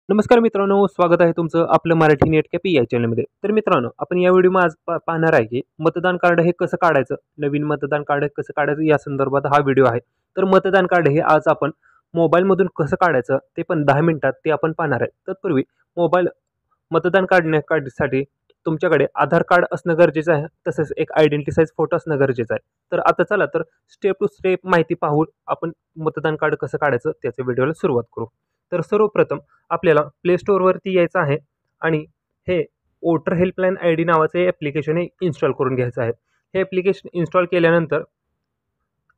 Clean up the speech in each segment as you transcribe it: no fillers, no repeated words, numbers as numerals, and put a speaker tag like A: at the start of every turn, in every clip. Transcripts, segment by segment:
A: नमस्कार मित्रांनो, स्वागत आहे तुमचं आपलं मराठी नेट कॅफे या चॅनलमध्ये. तर मित्रांनो, आपण या व्हिडिओमध्ये आज पाहणार आहे की मतदान कार्ड हे कसं काढायचं, नवीन मतदान कार्ड कसं काढायचं या संदर्भात हा व्हिडिओ आहे. तर मतदान कार्ड हे आज आपण मोबाईलमधून कसं काढायचं ते पण 10 मिनिटात ते आपण पाहणार आहे. तत्पूर्वी मोबाईल मतदान काढण्यासाठी तुमच्याकडे आधार कार्ड असणं गरजेचं आहे, तसेच एक आयडेंटिटी साईज फोटो असणं गरजेचं आहे. तर आता चला तर स्टेप टू स्टेप माहिती पाहून आपण मतदान कार्ड कसं काढायचं त्याच्या व्हिडिओला सुरुवात करू. तर सर्वप्रथम आपल्याला प्ले स्टोअरवरती यायचं आहे आणि हे वोटर हेल्पलाईन आय डी नावाचे ॲप्लिकेशन हे इन्स्टॉल करून घ्यायचं आहे. हे ॲप्लिकेशन इन्स्टॉल केल्यानंतर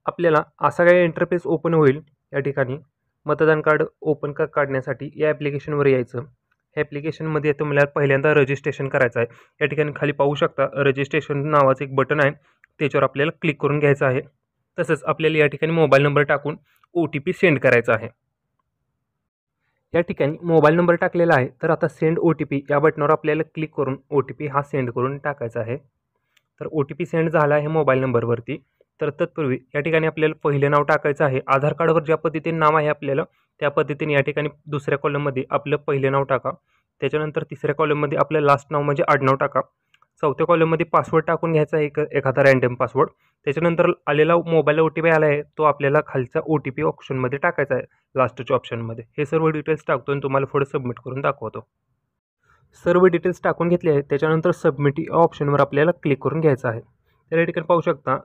A: आपल्याला असा काही इंटरफेस ओपन होईल. या ठिकाणी मतदान कार्ड ओपन काढण्यासाठी या ॲप्लिकेशनवर यायचं. ह्या ॲप्लिकेशनमध्ये तुम्हाला पहिल्यांदा रजिस्ट्रेशन करायचं आहे. या ठिकाणी खाली पाहू शकता रजिस्ट्रेशन नावाचं एक बटन आहे, त्याच्यावर आपल्याला क्लिक करून घ्यायचं आहे. तसंच आपल्याला या ठिकाणी मोबाईल नंबर टाकून OTP सेंड करायचा आहे. या ठिकाणी मोबाईल नंबर टाकलेला आहे, तर आता सेंड OTP या बटनावर आपल्याला क्लिक करून OTP हा सेंड करून टाकायचा आहे. तर OTP सेंड झाला आहे मोबाईल नंबरवरती. तर तत्पूर्वी या ठिकाणी आपल्याला पहिले नाव टाकायचं आहे. आधार कार्डवर ज्या पद्धतीने नाव आहे आपल्याला त्या पद्धतीने या ठिकाणी दुसऱ्या कॉलममध्ये आपलं पहिले नाव टाका. त्याच्यानंतर तिसऱ्या कॉलममध्ये आपलं लास्ट नाव म्हणजे आडनाव टाका. चौथ्या कॉलममध्ये पासवर्ड टाकून घ्यायचा आहे, एखादा रँडम पासवर्ड. त्याच्यानंतर आलेला मोबाईलला OTP आला आहे, तो आपल्याला खालचा OTP ऑप्शनमध्ये टाकायचा आहे, लास्टच्या ऑप्शनमध्ये. हे सर्व डिटेल्स टाकतो आणि तुम्हाला पुढे सबमिट करून दाखवतो. सर्व डिटेल्स टाकून घेतले आहेत. त्याच्यानंतर सबमिट या ऑप्शनवर आपल्याला क्लिक करून घ्यायचं आहे. तर या ठिकाणी पाहू शकता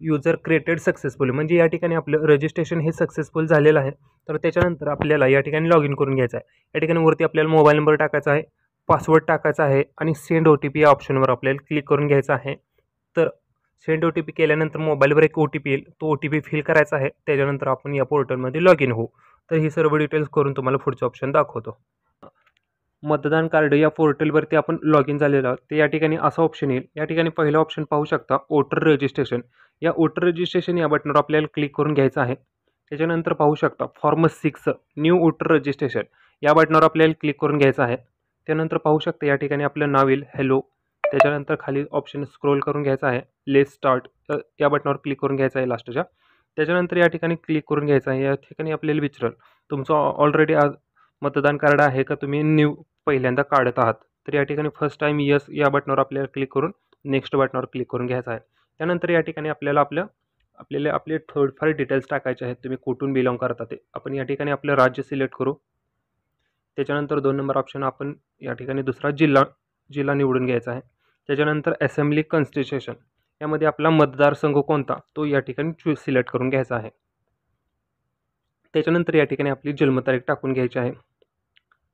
A: युजर क्रिएटेड सक्सेसफुली, म्हणजे या ठिकाणी आपलं रजिस्ट्रेशन हे सक्सेसफुल झालेलं आहे. तर त्याच्यानंतर आपल्याला या ठिकाणी लॉग इन करून घ्यायचं आहे. या ठिकाणी वरती आपल्याला मोबाईल नंबर टाकायचा आहे, पासवर्ड टाकायचा आहे आणि सेंड OTP या ऑप्शनवर आपल्याला क्लिक करून घ्यायचं आहे. तर सेंड OTP केल्यानंतर मोबाईलवर एक OTP येईल, तो OTP फिल करायचा आहे. त्याच्यानंतर आपण या पोर्टलमध्ये लॉग इन होऊ. तर ही सर्व डिटेल्स करून तुम्हाला पुढचे ऑप्शन दाखवतो. मतदान कार्ड या पोर्टलवरती आपण लॉग इन झालेलो आहोत. ते या ठिकाणी असा ऑप्शन येईल. या ठिकाणी पहिला ऑप्शन पाहू शकता वोटर रजिस्ट्रेशन. या वोटर रजिस्ट्रेशन या बटनावर आपल्याला क्लिक करून घ्यायचं आहे. त्याच्यानंतर पाहू शकता फॉर्म 6 न्यू वोटर रजिस्ट्रेशन या बटनावर आपल्याला क्लिक करून घ्यायचं आहे. त्यानंतर पाहू शकता या ठिकाणी आपलं नाव येईल हॅलो. त्याच्यानंतर खाली ऑप्शन स्क्रोल करून घ्यायचा आहे, लेट्स स्टार्ट या बटनावर क्लिक करून घ्यायचं आहे लास्टच्या. त्याच्यानंतर या ठिकाणी क्लिक करून घ्यायचं आहे. या ठिकाणी आपल्याला विचारेल तुमचं ऑलरेडी मतदान कार्ड आहे का, तुम्ही न्यू पहिल्यांदा काढत आहात. तर या ठिकाणी फर्स्ट टाईम यस या बटनावर आपल्याला क्लिक करून नेक्स्ट बटनावर क्लिक करून घ्यायचं आहे. त्यानंतर या ठिकाणी आपल्याला आपले थोडेफार डिटेल्स टाकायचे आहेत. तुम्ही कुठून बिलॉंग करता ते आपण या ठिकाणी आपलं राज्य सिलेक्ट करू. त्याच्यानंतर 2 नंबर ऑप्शन आपण या ठिकाणी दुसरा जिल्हा निवडून घ्यायचा आहे. त्याच्यानंतर असेंब्ली कॉन्स्टिट्यूशन यामध्ये आपला मतदारसंघ कोणता तो या ठिकाणी सिलेक्ट करून घ्यायचा आहे. त्याच्यानंतर या ठिकाणी आपली जन्मतारीख टाकून घ्यायची आहे.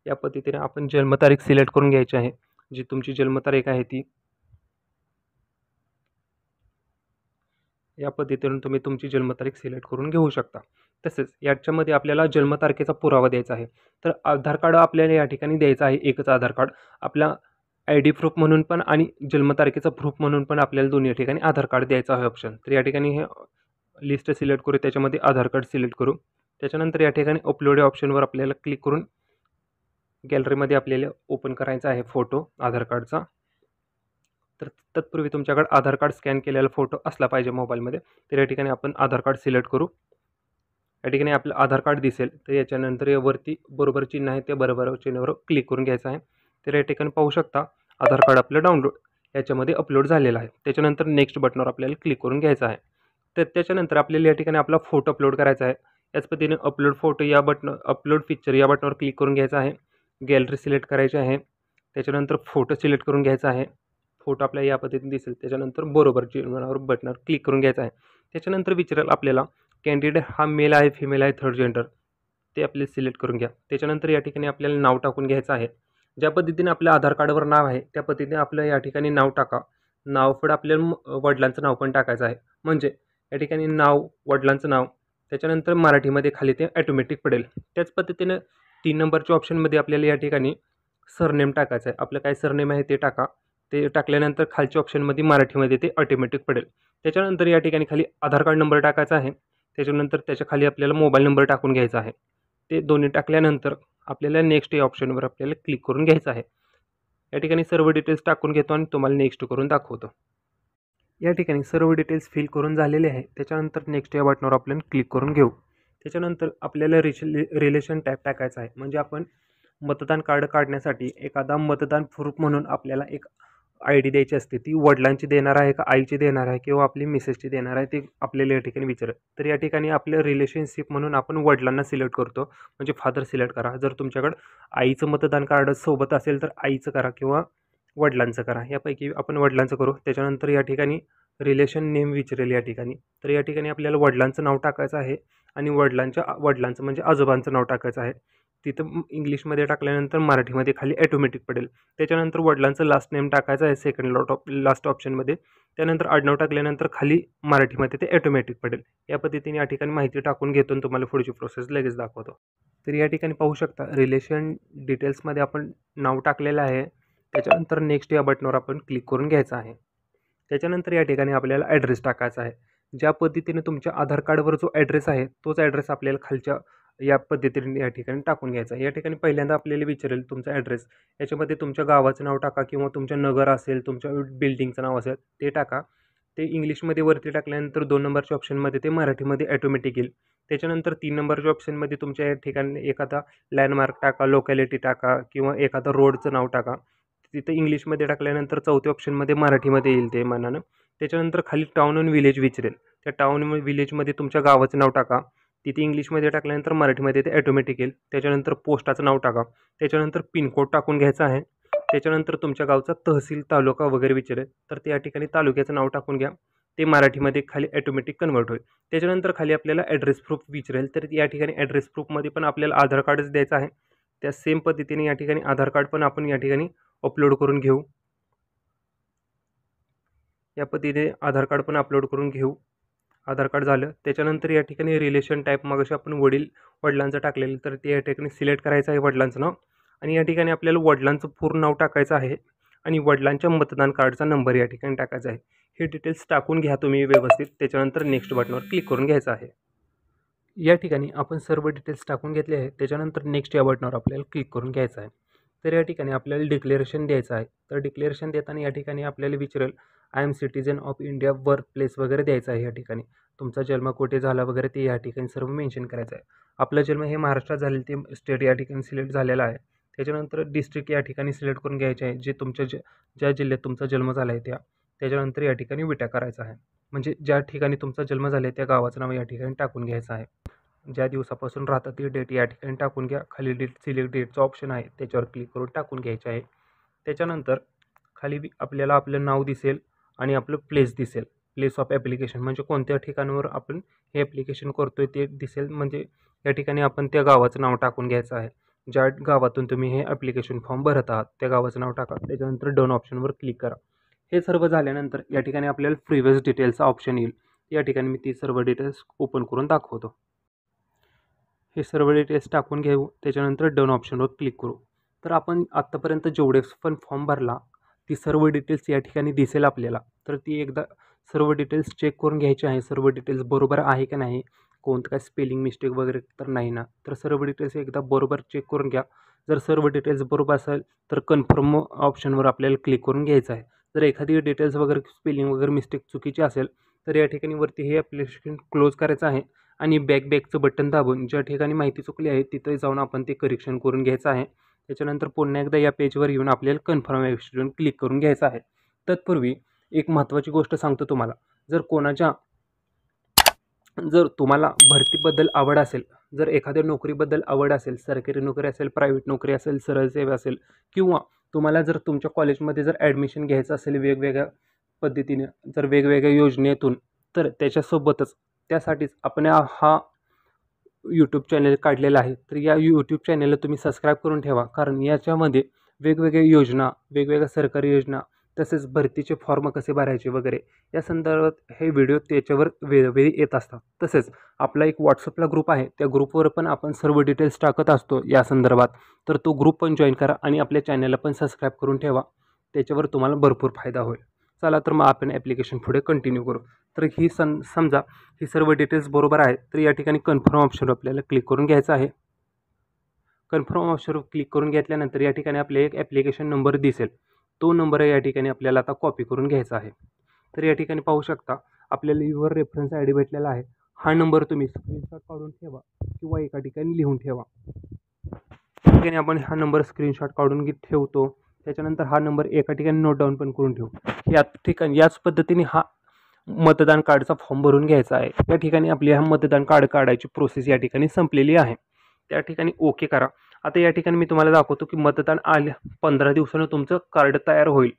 A: या पद्धतीने आपण जन्मतारीख सिलेक्ट करून घ्यायची आहे. जी तुमची जन्मतारीख आहे ती या पद्धतीने तुम्ही तुमची जन्मतारीख सिलेक्ट करून घेऊ शकता. तसेच याच्यामध्ये आपल्याला जन्मतारखेचा पुरावा द्यायचा आहे. तर आधार कार्ड आपल्याला या ठिकाणी द्यायचं आहे, एकच आधार कार्ड. आपला ID प्रूफ म्हणून पण आणि जन्मतारखेचा प्रूफ म्हणून पण आपल्याला दोन्ही ठिकाणी आधार कार्ड द्यायचा आहे ऑप्शन. तर या ठिकाणी हे लिस्ट सिलेक्ट करू, त्याच्यामध्ये आधार कार्ड सिलेक्ट करू. त्याच्यानंतर या ठिकाणी अपलोड या ऑप्शनवर आपल्याला क्लिक करून गॅलरीमध्ये आपल्याला ओपन करायचा आहे फोटो आधार कार्डचा. तर तत्पूर्वी तुमच्याकडे आधार कार्ड स्कॅन केलेला फोटो असला पाहिजे मोबाईलमध्ये. तर या ठिकाणी आपण आधार कार्ड सिलेक्ट करू. या ठिकाणी आपलं आधार कार्ड दिसेल. तर याच्यानंतर यावरती बरोबर चिन्ह आहे, त्या बरोबर चिन्हावर क्लिक करून घ्यायचं आहे. तर या ठिकाणी पाहू शकता आधार कार्ड आपलं डाउनलोड याच्यामध्ये अपलोड झालेलं आहे. त्याच्यानंतर नेक्स्ट बटनावर आपल्याला क्लिक करून घ्यायचं आहे. तर त्याच्यानंतर आपल्याला या ठिकाणी आपला फोटो अपलोड करायचा आहे. याच पद्धतीने अपलोड फोटो या अपलोड पिक्चर या बटनावर क्लिक करून घ्यायचं आहे. गॅलरी सिलेक्ट करायची आहे. त्याच्यानंतर फोटो सिलेक्ट करून घ्यायचा आहे. फोटो आपल्याला या पद्धतीने दिसेल. त्याच्यानंतर बरोबर चिन्हावर बटनावर क्लिक करून घ्यायचं आहे. त्याच्यानंतर विचारेल आपल्याला कॅन्डिडेट हा मेल आहे, फिमेल आहे, थर्ड जेंडर ते आपले सिलेक्ट करून घ्या. त्याच्यानंतर या ठिकाणी आपल्याला नाव टाकून घ्यायचं आहे. ज्या पद्धतीने आपल्या आधार कार्डवर नाव आहे त्या पद्धतीने आपलं या ठिकाणी नाव टाका. नाव पुढे आपल्याला वडिलांचं नाव पण टाकायचं आहे. म्हणजे या ठिकाणी नाव, वडिलांचं नाव, त्याच्यानंतर मराठीमध्ये खाली ते ऑटोमॅटिक पडेल. त्याच पद्धतीने 3 नंबरच्या ऑप्शनमध्ये आपल्याला या ठिकाणी सरनेम टाकायचं आहे. आपलं काय सरनेम आहे ते टाका. ते टाकल्यानंतर खालच्या ऑप्शनमध्ये मराठीमध्ये ते ऑटोमॅटिक पडेल. त्याच्यानंतर या ठिकाणी खाली आधार कार्ड नंबर टाकायचा आहे. त्याच्यानंतर त्याच्या खाली आपल्याला मोबाईल नंबर टाकून घ्यायचा आहे. ते दोन्ही टाकल्यानंतर आपल्याला नेक्स्ट या ऑप्शनवर आपल्याला क्लिक करून घ्यायचं आहे. या ठिकाणी सर्व डिटेल्स टाकून घेतो आणि तुम्हाला नेक्स्ट करून दाखवतो. या ठिकाणी सर्व डिटेल्स फिल करून झालेले आहे. त्याच्यानंतर नेक्स्ट या बटनावर आपल्याला क्लिक करून घेऊ. त्याच्यानंतर आपल्याला रिलेशन टाईप टाकायचा आहे. म्हणजे आपण मतदान कार्ड काढण्यासाठी एखादा मतदान प्रूफ म्हणून आपल्याला एक ID द्यायची असते. ती वडिलांची देणार आहे का आईची देणार आहे किंवा आपली मिसेसची देणार आहे ते आपल्याला या ठिकाणी विचारत. तर या ठिकाणी आपलं रिलेशनशिप म्हणून आपण वडिलांना सिलेक्ट करतो, म्हणजे फादर सिलेक्ट करा. जर तुमच्याकडं आईचं मतदान कार्ड सोबत असेल तर आईचं करा किंवा वडिलांचं करा. यापैकी आपण वडिलांचं करू. त्याच्यानंतर या ठिकाणी रिलेशन नेम विचारेल या ठिकाणी. तर या ठिकाणी आपल्याला वडिलांचं नाव टाकायचं आहे आणि वडिलांचं म्हणजे आजोबांचं नाव टाकायचं आहे. तिथं इंग्लिशमध्ये टाकल्यानंतर मराठीमध्ये खाली ऑटोमॅटिक पडेल. त्याच्यानंतर वडिलांचं लास्ट नेम टाकायचं आहे सेकंड लास्ट ऑप्शनमध्ये. त्यानंतर आडनाव टाकल्यानंतर खाली मराठीमध्ये ते ऑटोमॅटिक पडेल. या पद्धतीने या ठिकाणी माहिती टाकून घेतो आणि तुम्हाला पुढची प्रोसेस लगेच दाखवतो. तर या ठिकाणी पाहू शकता रिलेशन डिटेल्समध्ये आपण नाव टाकलेलं आहे. त्याच्यानंतर नेक्स्ट या बटनवर आपण क्लिक करून घ्यायचं आहे. त्याच्यानंतर या ठिकाणी आपल्याला ॲड्रेस टाकायचा आहे. ज्या पद्धतीने तुमच्या आधार कार्डवर जो ॲड्रेस आहे तोच ॲड्रेस आपल्याला खालच्या या पद्धतीने या ठिकाणी टाकून घ्यायचा आहे. या ठिकाणी पहिल्यांदा आपल्याला विचारेल तुमचा ॲड्रेस. याच्यामध्ये तुमच्या गावाचं नाव टाका किंवा तुमच्या नगर असेल, तुमच्या बिल्डिंगचं नाव असेल ते टाका. ते इंग्लिशमध्ये वरती टाकल्यानंतर 2 नंबरच्या ऑप्शनमध्ये ते मराठीमध्ये ऑटोमॅटिक येईल. त्याच्यानंतर 3 नंबरच्या ऑप्शनमध्ये तुमच्या या ठिकाणी एखादा लँडमार्क टाका, लोकॅलिटी टाका किंवा एखादा रोडचं नाव टाका. तिथं इंग्लिशमध्ये टाकल्यानंतर 4थ्या ऑप्शनमध्ये मराठीमध्ये येईल ते मानानं. त्याच्यानंतर खाली टाउन आणि विलेज विचारेल. त्या टाउन विलेजमध्ये तुमच्या गावाचं नाव टाका. तिथे इंग्लिशमध्ये टाकल्यानंतर मराठीमध्ये ते ऑटोमॅटिक येईल. त्याच्यानंतर पोस्टाचं नाव टाका. त्याच्यानंतर पिनकोड टाकून घ्यायचा आहे. त्याच्यानंतर तुमच्या गावचा तहसील, तालुका वगैरे विचारेल. तर त्या ठिकाणी तालुक्याचं नाव टाकून घ्या. ते मराठीमध्ये खाली ऑटोमॅटिक कन्वर्ट होईल. त्याच्यानंतर खाली आपल्याला ॲड्रेस प्रूफ विचारेल. तर या ठिकाणी ॲड्रेस प्रूफमध्ये पण आपल्याला आधार कार्डच द्यायचं आहे. त्या सेम पद्धतीने या ठिकाणी आधार कार्ड पण आपण या ठिकाणी अपलोड करून घेऊ. या पद्धतीने आधार कार्ड पण अपलोड करून घेऊ. आधार कार्ड झालं. त्याच्यानंतर या ठिकाणी रिलेशन टाईप मगाशी आपण वडिलांचं टाकलेलं तर ते या ठिकाणी सिलेक्ट करायचं आहे वडिलांचं नाव आणि या ठिकाणी आपल्याला वडिलांचं पूर्ण नाव टाकायचं आहे आणि वडिलांच्या मतदान कार्डचा नंबर या ठिकाणी टाकायचा आहे. हे डिटेल्स टाकून घ्या तुम्ही व्यवस्थित. त्याच्यानंतर नेक्स्ट बटनवर क्लिक करून घ्यायचं आहे. या ठिकाणी आपण सर्व डिटेल्स टाकून घेतले आहे. त्याच्यानंतर नेक्स्ट या बटनवर आपल्याला क्लिक करून घ्यायचं आहे. तर या ठिकाणी आपल्याला डिक्लेरेशन द्यायचं आहे. तर डिक्लेरेशन देताना या ठिकाणी आपल्याला विचारेल I am citizen of India, birth place वगैरे द्यायचं आहे. या ठिकाणी तुमचा जन्म कुठे झाला वगैरे ते या ठिकाणी सर्व मेन्शन करायचं आहे. आपला जन्म हे महाराष्ट्रात झालेलं ते स्टेट या ठिकाणी सिलेक्ट झालेला आहे. त्याच्यानंतर डिस्ट्रिक्ट या ठिकाणी सिलेक्ट करून घ्यायचे आहे जे तुमच्या ज्या जिल्ह्यात तुमचा जन्म झाला आहे त्या. त्याच्यानंतर या ठिकाणी विटा करायचा आहे. म्हणजे ज्या ठिकाणी तुमचा जन्म झाला आहे त्या गावाचं नाव या ठिकाणी टाकून घ्यायचं आहे. ज्या दिवसापासून राहतात ती डेट या ठिकाणी टाकून घ्या. खाली सिलेक्ट डेटचा ऑप्शन आहे त्याच्यावर क्लिक करून टाकून घ्यायचे आहे. त्याच्यानंतर खाली आपल्याला आपलं नाव दिसेल आणि आपलं प्लेस दिसेल. प्लेस ऑफ ॲप्लिकेशन म्हणजे कोणत्या ठिकाणावर आपण हे ॲप्लिकेशन करतो आहे ते दिसेल. म्हणजे या ठिकाणी आपण त्या गावाचं नाव टाकून घ्यायचं आहे. ज्या गावातून तुम्ही हे ॲप्लिकेशन फॉर्म भरत आहात त्या गावाचं नाव टाका. त्याच्यानंतर डन ऑप्शनवर क्लिक करा. हे सर्व झाल्यानंतर या ठिकाणी आपल्याला प्रिव्हियस डिटेल्सचा ऑप्शन येईल. या ठिकाणी मी ती सर्व डिटेल्स ओपन करून दाखवतो. हे सर्व डिटेल्स टाकून घेऊ. त्याच्यानंतर डन ऑप्शनवर क्लिक करू. तर आपण आत्तापर्यंत जेवढे पण फॉर्म भरला ती सर्व डिटेल्स या ठिकाणी दिसेल आपल्याला. तर ती एकदा सर्व डिटेल्स चेक करून घ्यायची आहे. सर्व डिटेल्स बरोबर आहे का नाही, कोणतं काय स्पेलिंग मिस्टेक वगैरे तर नाही ना. तर सर्व डिटेल्स एकदा बरोबर चेक करून घ्या. जर सर्व डिटेल्स बरोबर असेल तर कन्फर्म ऑप्शनवर आपल्याला क्लिक करून घ्यायचं आहे. जर एखादी डिटेल्स वगैरे स्पेलिंग वगैरे मिस्टेक चुकीची असेल तर या ठिकाणी वरती हे ॲप्लिकेशन क्लोज करायचं आहे आणि बॅकचं बटन दाबून ज्या ठिकाणी माहिती चुकली आहे तिथे जाऊन आपण ते करेक्शन करून घ्यायचं आहे. त्याच्यानंतर पुन्हा एकदा या पेजवर येऊन आपल्याला कन्फर्म ॲप्लिकेशन क्लिक करून घ्यायचं आहे. तत्पूर्वी एक महत्त्वाची गोष्ट सांगतो तुम्हाला. जर तुम्हाला भरतीबद्दल आवड असेल, जर एखाद्या नोकरीबद्दल आवड असेल, सरकारी नोकरी असेल, प्रायव्हेट नोकरी असेल, सरळ सेवा असेल किंवा तुम्हाला जर तुमच्या कॉलेजमध्ये जर ॲडमिशन घ्यायचं असेल वेगवेगळ्या पद्धतीने, जर वेगवेगळ्या योजनेतून, तर त्याच्यासोबतच त्यासाठीच आपण हा यूट्यूब चॅनल काढलेला आहे. तर या यूट्यूब चॅनलला तुम्ही सबस्क्राईब करून ठेवा. कारण याच्यामध्ये वेगवेगळ्या योजना, वेगवेगळ्या सरकारी योजना, तसेच भरतीचे फॉर्म कसे भरायचे वगैरे या संदर्भात हे व्हिडिओ त्याच्यावर वेळोवेळी येत असतात. तसेच आपला एक व्हॉट्सअपला ग्रुप आहे. त्या ग्रुपवर पण आपण सर्व डिटेल्स टाकत असतो या संदर्भात. तर तो ग्रुप पण जॉईन करा आणि आपल्या चॅनलला पण सबस्क्राईब करून ठेवा. त्याच्यावर तुम्हाला भरपूर फायदा होईल. चला तर मग आपण ॲप्लिकेशन पुढे कंटिन्यू करू. तर ही समजा ही सर्व डिटेल्स बरोबर आहे तर या ठिकाणी कन्फर्म ऑप्शनवर आपल्याला क्लिक करून घ्यायचं आहे. कन्फर्म ऑप्शनवर क्लिक करून घेतल्यानंतर या ठिकाणी आपले एक ॲप्लिकेशन नंबर दिसेल. तो नंबर या ठिकाणी आपल्याला आता कॉपी करून घ्यायचा आहे. तर या ठिकाणी पाहू शकता आपल्याला युअर रेफरन्स ID भेटलेला आहे. हा नंबर तुम्ही स्क्रीनशॉट काढून ठेवा किंवा एका ठिकाणी लिहून ठेवा. त्या ठिकाणी आपण हा नंबर स्क्रीनशॉट काढून ठेवतो. त्याच्यानंतर हा नंबर एका ठिकाणी नोट डाऊन पण करून ठेवू. याच पद्धतीने हा मतदान कार्डचा फॉर्म भरून घ्यायचा आहे. या ठिकाणी आपली हा मतदान कार्ड काढायची प्रोसेस या ठिकाणी संपलेली आहे. त्या ठिकाणी ओके करा. आता या ठिकाणी मी तुम्हाला दाखवतो की मतदान 15 दिवसानं तुमचं कार्ड तयार होईल.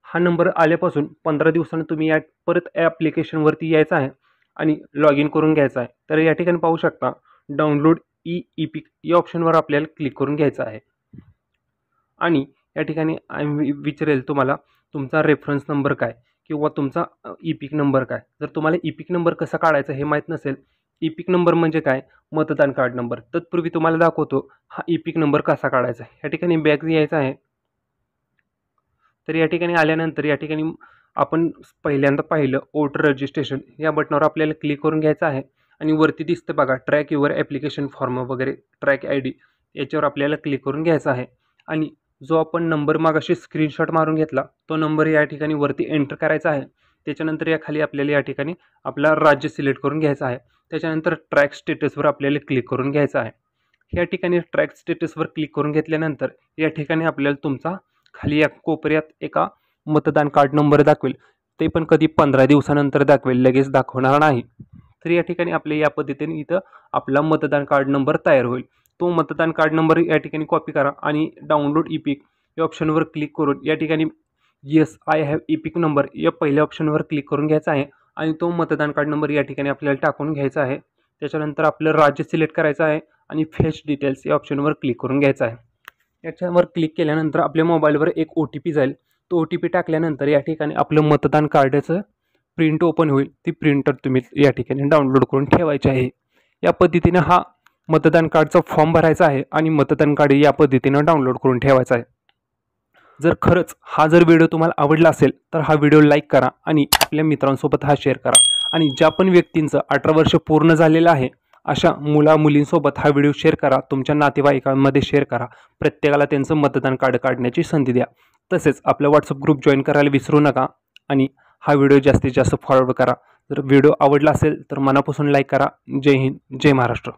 A: हा नंबर आल्यापासून 15 दिवसानं तुम्ही परत ॲप्लिकेशनवरती यायचं आहे आणि लॉग इन करून घ्यायचं आहे. तर या ठिकाणी पाहू शकता डाउनलोड ई-पिक या ऑप्शनवर आपल्याला क्लिक करून घ्यायचं आहे आणि या ठिकाणी विचारेल तुम्हाला तुमचा रेफरन्स नंबर काय किंवा तुमचा ई-पिक नंबर काय. जर तुम्हाला ई-पिक नंबर कसा काढायचा हे माहीत नसेल, ई-पिक नंबर म्हणजे काय, मतदान कार्ड नंबर. तत्पूर्वी तुम्हाला दाखवतो हा ई-पिक नंबर कसा काढायचा. या ठिकाणी बॅक यायचं आहे. तर या ठिकाणी आल्यानंतर या ठिकाणी आपण पहिल्यांदा पाहिलं वोटर रजिस्ट्रेशन या बटनावर आपल्याला क्लिक करून घ्यायचं आहे आणि वरती दिसतं बघा ट्रॅक युअर ॲप्लिकेशन फॉर्म वगैरे ट्रॅक ID याच्यावर आपल्याला क्लिक करून घ्यायचं आहे आणि जो आपण नंबर मागाशी स्क्रीनशॉट मारून घेतला तो नंबर या ठिकाणी वरती एंटर करायचा आहे. त्याच्यानंतर या खाली आपल्याला या ठिकाणी आपला राज्य सिलेक्ट करून घ्यायचं आहे. त्याच्यानंतर ट्रॅक स्टेटसवर आपल्याला क्लिक करून घ्यायचं आहे. या ठिकाणी ट्रॅक स्टेटसवर क्लिक करून घेतल्यानंतर या ठिकाणी आपल्याला तुमचा खाली या कोपऱ्यात एका मतदान कार्ड नंबर दाखवेल. ते पण कधी 15 दिवसानंतर दाखवेल, लगेच दाखवणार नाही. तर या ठिकाणी आपल्या या पद्धतीने इथं आपला मतदान कार्ड नंबर तयार होईल. तो मतदान कार्ड नंबर या ठिकाणी कॉपी करा आणि डाउनलोड ई-पिक या ऑप्शनवर क्लिक करून या ठिकाणी येस आय हॅव ई-पिक नंबर या पहिल्या ऑप्शनवर क्लिक करून घ्यायचा आहे आणि तो मतदान कार्ड नंबर या ठिकाणी आपल्याला टाकून घ्यायचा आहे. त्याच्यानंतर आपलं राज्य सिलेक्ट करायचं आहे आणि फेच डिटेल्स या ऑप्शनवर क्लिक करून घ्यायचं आहे. याच्यावर क्लिक केल्यानंतर आपल्या मोबाईलवर एक OTP जाईल. तो OTP टाकल्यानंतर या ठिकाणी आपलं मतदान कार्डाचं प्रिंट ओपन होईल. ती प्रिंटर तुम्ही या ठिकाणी डाउनलोड करून ठेवायची आहे. या पद्धतीने हा मतदान कार्डचा फॉर्म भरायचा आहे आणि मतदान कार्ड या पद्धतीनं डाउनलोड करून ठेवायचा आहे. जर खरंच हा व्हिडिओ तुम्हाला आवडला असेल तर हा व्हिडिओ लाईक करा आणि आपल्या मित्रांसोबत हा शेअर करा आणि ज्या पण व्यक्तींचं 18 वर्ष पूर्ण झालेलं आहे अशा मुलींसोबत हा व्हिडिओ शेअर करा. तुमच्या नातेवाईकांमध्ये शेअर करा. प्रत्येकाला त्यांचं मतदान कार्ड काढण्याची संधी द्या. तसेच आपला WhatsApp ग्रुप जॉईन करायला विसरू नका आणि हा व्हिडिओ जास्तीत जास्त फॉरवर्ड करा. जर व्हिडिओ आवडला असेल तर मनापासून लाईक करा. जय हिंद, जय महाराष्ट्र.